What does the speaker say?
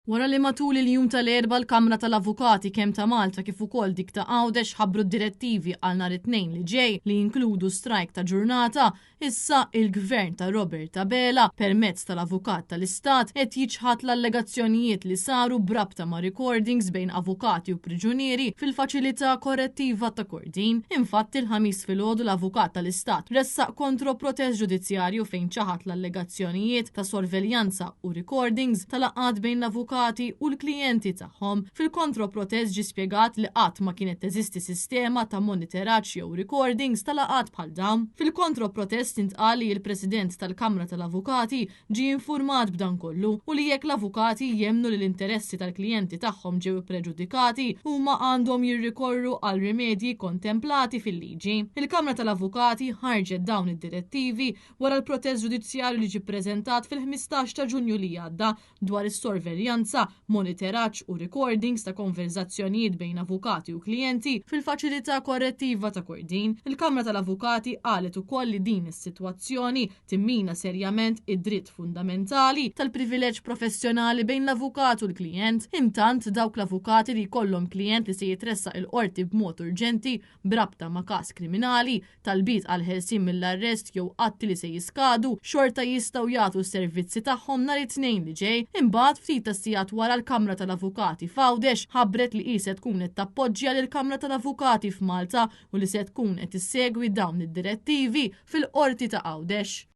Wara li matul il-jum tal-erba l-Kamra tal-Avukati kemm ta' Malta kif ukoll dik ta' Għawdex ħabbru d-direttivi għal nhar it-tnejn li ġej li jinkludu strajk ta' ġurnata, issa il-Gvern ta' Robert Abela permezz tal-Avukat tal-Istat qed jiġħad l-allegazzjonijiet li saru brabta ma' recordings bejn avukati u priġunieri fil-faċilità korrettiva ta' Kordin. Infatti il-ħamis filgħodu l-Avukat tal-Istat ressaq kontroprotest ġudizzjarju fejn ċaħat l-allegazzjonijiet ta' sorveljanza u recordings tal-laqgħat bejn l-avukati u l-klijenti tagħhom. Fil-kontroprotest ġie spjegat li qatt ma kienet teżisti sistema ta' monitoraġġ jew recordings tal-laqgħat bħal dawn. Fil-kontroprotest intqal li l-President tal-Kamra tal-Avukati ġie infurmat b'dan kollu u li jekk l-avukati jemmnu li l-interessi tal-klijenti tagħhom ġew ippreġudikati huma għandhom jirrikorru għal rimedji kontemplati fil-liġi. Il-Kamra tal-Avukati ħarġet dawn id-direttivi wara l-protest ġudizzjarju li ġie ppreżentat fil-15 ta' Ġunju li għadda dwar is-sorveljanza, monitoraġġ u recordings ta' konverzazzjonijiet bejn avukati u klijenti fil-faċilità korrettiva ta' Kordin. Il-Kamra tal-Avukati qalet ukoll li din is-sitwazzjoni timmina serjament id-dritt fundamentali tal-privileġġ professjonali bejn l-avukat u l-klijent, intant dawk l-avukati li jkollhom klijent li se jitressaq il-qorti b'mod urġenti brabta ma' każ kriminali, talbiet għal ħelsien mill-arrest jew atti li se jiskadu, xorta jistgħu jagħtu s-servizzi tagħhom nhar it-tnejn li ġej. Imbagħad ftit sigħat wara l-Kamra tal-Avukati f'Għawdex ħabbret li qiset tkun qed tappoġġja lill-Kamra tal-Avukati f'Malta u li se tkun qed issegwi dawn id-direttivi fil-qorti ta' Għawdex.